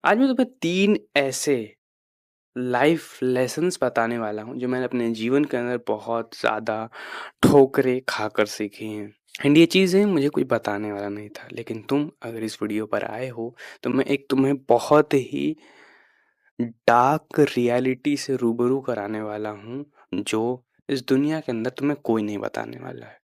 आज मैं तुम्हें 3 ऐसे लाइफ लेसन्स बताने वाला हूँ जो मैंने अपने जीवन के अंदर बहुत ज़्यादा ठोकरें खाकर सीखी हैं। एंड ये चीज़ें मुझे कोई बताने वाला नहीं था, लेकिन तुम अगर इस वीडियो पर आए हो तो मैं एक तुम्हें बहुत ही डार्क रियलिटी से रूबरू कराने वाला हूँ, जो इस दुनिया के अंदर तुम्हें कोई नहीं बताने वाला है।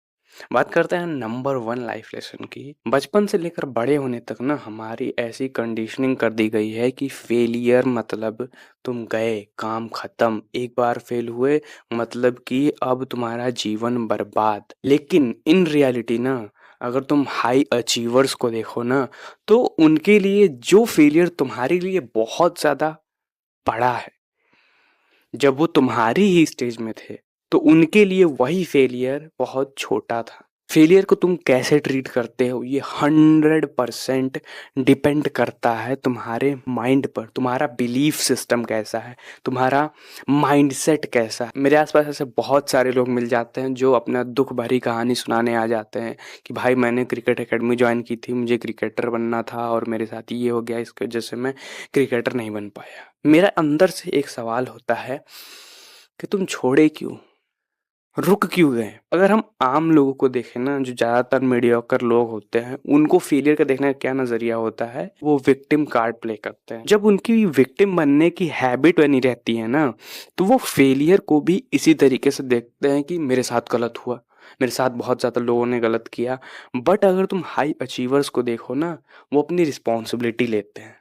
बात करते हैं नंबर 1 लाइफ लेसन की। बचपन से लेकर बड़े होने तक ना हमारी ऐसी कंडीशनिंग कर दी गई है कि फेलियर मतलब तुम गए, काम खत्म, एक बार फेल हुए मतलब कि अब तुम्हारा जीवन बर्बाद। लेकिन इन रियलिटी ना, अगर तुम हाई अचीवर्स को देखो ना, तो उनके लिए जो फेलियर तुम्हारे लिए बहुत ज़्यादा बड़ा है, जब वो तुम्हारी ही स्टेज में थे, तो उनके लिए वही फेलियर बहुत छोटा था। फेलियर को तुम कैसे ट्रीट करते हो ये 100% डिपेंड करता है तुम्हारे माइंड पर। तुम्हारा बिलीफ सिस्टम कैसा है, तुम्हारा माइंडसेट कैसा है। मेरे आसपास ऐसे बहुत सारे लोग मिल जाते हैं जो अपना दुख भरी कहानी सुनाने आ जाते हैं कि भाई मैंने क्रिकेट एकेडमी ज्वाइन की थी, मुझे क्रिकेटर बनना था और मेरे साथ ये हो गया, इसकी वजह से मैं क्रिकेटर नहीं बन पाया। मेरा अंदर से एक सवाल होता है कि तुम छोड़े क्यों, रुक क्यों गए? अगर हम आम लोगों को देखें ना, जो ज़्यादातर मीडियोकर लोग होते हैं, उनको फेलियर का देखने का क्या नज़रिया होता है, वो विक्टिम कार्ड प्ले करते हैं। जब उनकी विक्टिम बनने की हैबिट बनी रहती है ना, तो वो फेलियर को भी इसी तरीके से देखते हैं कि मेरे साथ गलत हुआ, मेरे साथ बहुत ज़्यादा लोगों ने गलत किया। बट अगर तुम हाई अचीवर्स को देखो ना, वो अपनी रिस्पॉन्सिबिलिटी लेते हैं।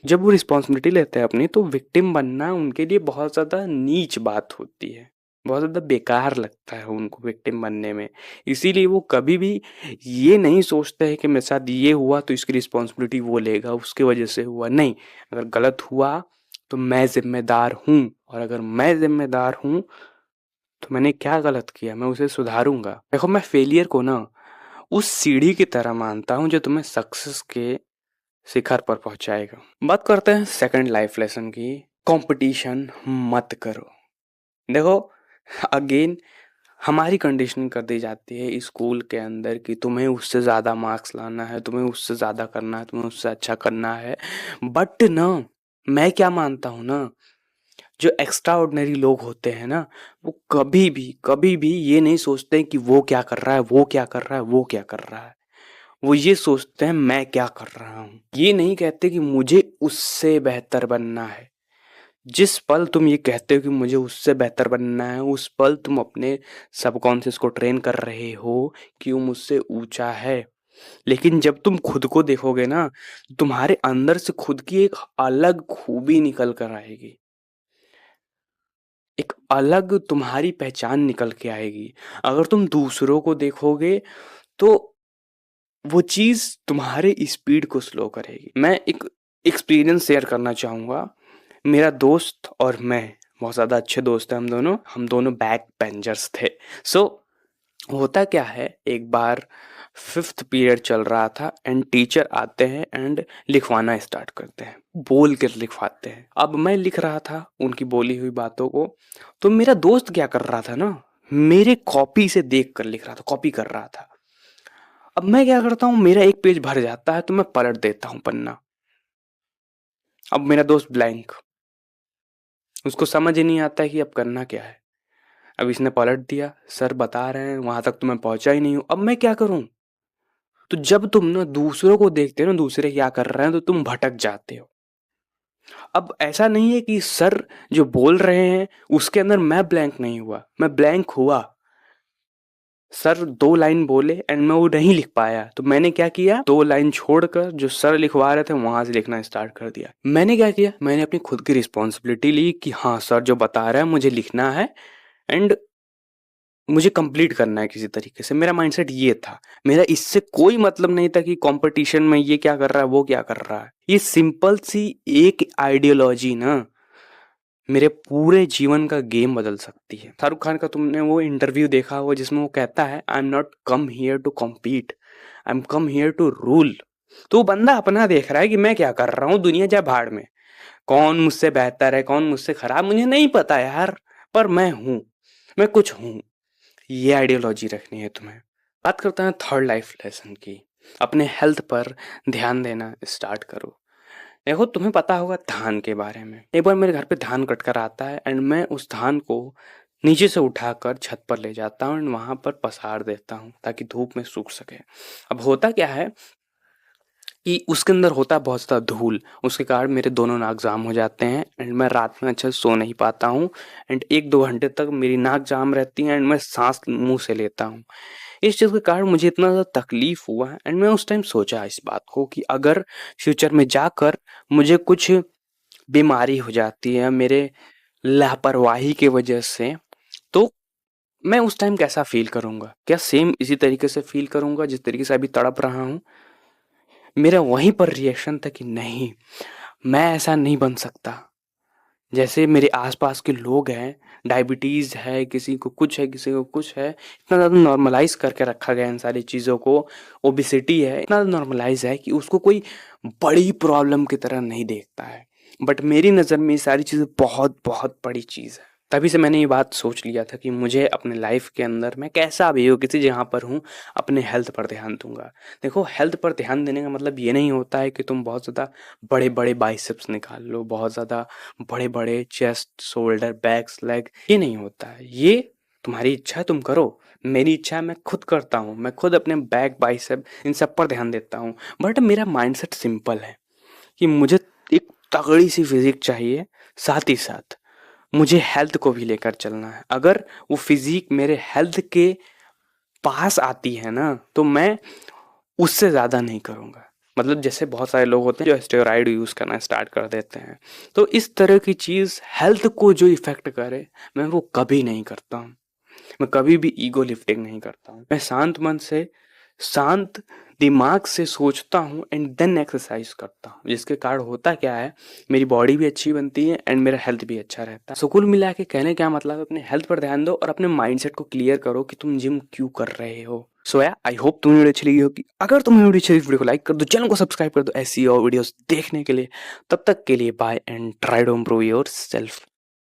जब वो रिस्पॉन्सिबिलिटी लेते हैं अपनी, तो विक्टिम बनना उनके लिए बहुत ज़्यादा नीच बात होती है, बहुत ज़्यादा बेकार लगता है उनको विक्टिम बनने में। इसीलिए वो कभी भी ये नहीं सोचते हैं कि मेरे साथ ये हुआ तो इसकी रिस्पॉन्सिबिलिटी वो लेगा, उसकी वजह से हुआ। नहीं, अगर गलत हुआ तो मैं ज़िम्मेदार हूँ, और अगर मैं ज़िम्मेदार हूँ तो मैंने क्या गलत किया, मैं उसे सुधारूँगा। देखो, मैं फेलियर को ना उस सीढ़ी की तरह मानता हूँ जो तुम्हें सक्सेस के शिखर पर पहुँचाएगा। बात करते हैं सेकंड लाइफ लेसन की, कंपटीशन मत करो। देखो, अगेन हमारी कंडीशनिंग कर दी जाती है स्कूल के अंदर कि तुम्हें उससे ज़्यादा मार्क्स लाना है, तुम्हें उससे ज़्यादा करना है, तुम्हें उससे अच्छा करना है। बट ना, मैं क्या मानता हूँ ना, जो एक्स्ट्रा ऑर्डिनरी लोग होते हैं ना, वो कभी भी ये नहीं सोचते कि वो क्या कर रहा है, वो क्या कर रहा है, वो क्या कर रहा है। वो ये सोचते हैं मैं क्या कर रहा हूँ। ये नहीं कहते कि मुझे उससे बेहतर बनना है। जिस पल तुम ये कहते हो कि मुझे उससे बेहतर बनना है, उस पल तुम अपने सबकॉन्शियस को ट्रेन कर रहे हो कि वो मुझसे ऊंचा है। लेकिन जब तुम खुद को देखोगे ना, तुम्हारे अंदर से खुद की एक अलग खूबी निकल कर आएगी, एक अलग तुम्हारी पहचान निकल के आएगी। अगर तुम दूसरों को देखोगे तो वो चीज़ तुम्हारे स्पीड को स्लो करेगी। मैं एक एक्सपीरियंस शेयर करना चाहूँगा। मेरा दोस्त और मैं बहुत ज़्यादा अच्छे दोस्त हैं, हम दोनों बैक बेंचर्स थे। सो होता क्या है, एक बार 5th पीरियड चल रहा था एंड टीचर आते हैं एंड लिखवाना स्टार्ट करते हैं, बोल कर लिखवाते हैं। अब मैं लिख रहा था उनकी बोली हुई बातों को, तो मेरा दोस्त क्या कर रहा था ना, मेरे कॉपी से देख कर लिख रहा था, कॉपी कर रहा था। अब मैं क्या करता हूँ, मेरा एक पेज भर जाता है तो मैं पलट देता हूँ पन्ना। अब मेरा दोस्त ब्लैंक, उसको समझ ही नहीं आता है कि अब करना क्या है। अब इसने पलट दिया, सर बता रहे हैं वहां तक तो मैं पहुंचा ही नहीं हूं, अब मैं क्या करूं? तो जब तुम ना दूसरों को देखते हो ना, दूसरे क्या कर रहे हैं, तो तुम भटक जाते हो। अब ऐसा नहीं है कि सर जो बोल रहे हैं उसके अंदर मैं ब्लैंक नहीं हुआ, मैं ब्लैंक हुआ। सर 2 लाइन बोले एंड मैं वो नहीं लिख पाया, तो मैंने क्या किया, 2 लाइन छोड़कर जो सर लिखवा रहे थे वहां से लिखना स्टार्ट कर दिया। मैंने क्या किया, मैंने अपनी खुद की रिस्पॉन्सिबिलिटी ली कि हाँ, सर जो बता रहा है मुझे लिखना है एंड मुझे कंप्लीट करना है किसी तरीके से। मेरा माइंडसेट ये था। मेरा इससे कोई मतलब नहीं था कि कंपटीशन में ये क्या कर रहा है, वो क्या कर रहा है। ये सिंपल सी एक आइडियोलॉजी ना मेरे पूरे जीवन का गेम बदल सकती है। शाहरुख खान का तुमने वो इंटरव्यू देखा हो जिसमें वो कहता है, I am not come here to compete, I am come here to rule. तो वो बंदा अपना देख रहा है कि मैं क्या कर रहा हूँ, दुनिया जाए भाड़ में। कौन मुझसे बेहतर है, कौन मुझसे खराब, मुझे नहीं पता यार, पर मैं हूँ, मैं कुछ हूँ। ये आइडियोलॉजी रखनी है तुम्हें। बात करते हैं थर्ड लाइफ लेसन की, अपने हेल्थ पर ध्यान देना स्टार्ट करो। देखो तुम्हें पता होगा धान के बारे में। एक बार मेरे घर पे धान कट कर आता है एंड मैं उस धान को नीचे से उठाकर छत पर ले जाता हूँ एंड वहां पर पसार देता हूँ ताकि धूप में सूख सके। अब होता क्या है कि उसके अंदर होता है बहुत ज़्यादा धूल, उसके कारण मेरे दोनों नाक जाम हो जाते हैं एंड मैं रात में अच्छे से सो नहीं पाता हूँ एंड 1-2 घंटे तक मेरी नाक जाम रहती है एंड मैं सांस मुंह से लेता हूँ। इस चीज़ के कारण मुझे इतना ज़्यादा तकलीफ हुआ एंड मैं उस टाइम सोचा इस बात को कि अगर फ्यूचर में जाकर मुझे कुछ बीमारी हो जाती है मेरे लापरवाही की वजह से, तो मैं उस टाइम कैसा फील करूंगा? क्या सेम इसी तरीके से फील करूंगा जिस तरीके से अभी तड़प रहा हूँ? मेरा वहीं पर रिएक्शन था कि नहीं, मैं ऐसा नहीं बन सकता। जैसे मेरे आस-पास के लोग हैं, डायबिटीज़ है, किसी को कुछ है, किसी को कुछ है, इतना ज़्यादा नॉर्मलाइज़ करके रखा गया है इन सारी चीज़ों को। ओबेसिटी है, इतना नॉर्मलाइज़ है कि उसको कोई बड़ी प्रॉब्लम की तरह नहीं देखता है। बट मेरी नज़र में ये सारी चीज़ें बहुत-बहुत बड़ी चीज़ है। तभी से मैंने ये बात सोच लिया था कि मुझे अपने लाइफ़ के अंदर मैं कैसा भी हूँ, किसी जगह पर हूँ, अपने हेल्थ पर ध्यान दूँगा। देखो हेल्थ पर ध्यान देने का मतलब ये नहीं होता है कि तुम बहुत ज़्यादा बड़े-बड़े बाइसेप्स निकाल लो, बहुत ज़्यादा बड़े-बड़े चेस्ट, शोल्डर, बैक्स, लेग, ये नहीं होता है। ये तुम्हारी इच्छा है तुम करो, मेरी इच्छा है मैं खुद करता हूँ, मैं खुद अपने बैक, बाइसेप इन सब पर ध्यान देता हूँ। बट मेरा माइंडसेट सिंपल है कि मुझे एक तगड़ी सी फिज़िक चाहिए, साथ ही साथ मुझे हेल्थ को भी लेकर चलना है। अगर वो फिज़िक मेरे हेल्थ के पास आती है ना, तो मैं उससे ज़्यादा नहीं करूँगा। मतलब जैसे बहुत सारे लोग होते हैं जो स्टेरॉइड यूज़ करना स्टार्ट कर देते हैं। तो इस तरह की चीज़ हेल्थ को जो इफ़ेक्ट करे, मैं वो कभी नहीं करता हूँ। मैं कभी भी ईगो लिफ्टिंग नहीं करता हूँ। मैं शांत मन से, शांत दिमाग से सोचता हूँ एंड देन एक्सरसाइज करता हूँ। जिसके कारण होता क्या है, मेरी बॉडी भी अच्छी बनती है एंड मेरा हेल्थ भी अच्छा रहता है। सो कुल मिला के कहने का मतलब है अपने हेल्थ पर ध्यान दो और अपने माइंडसेट को क्लियर करो कि तुम जिम क्यों कर रहे हो। सो या आई होप तुम्हें वीडियो अच्छी लगी होगी। अगर तुम्हें वीडियो अच्छी लगी वीडियो को लाइक कर दो, चैनल को सब्सक्राइब कर दो ऐसी और वीडियोस देखने के लिए। तब तक के लिए bye and try to improve your self.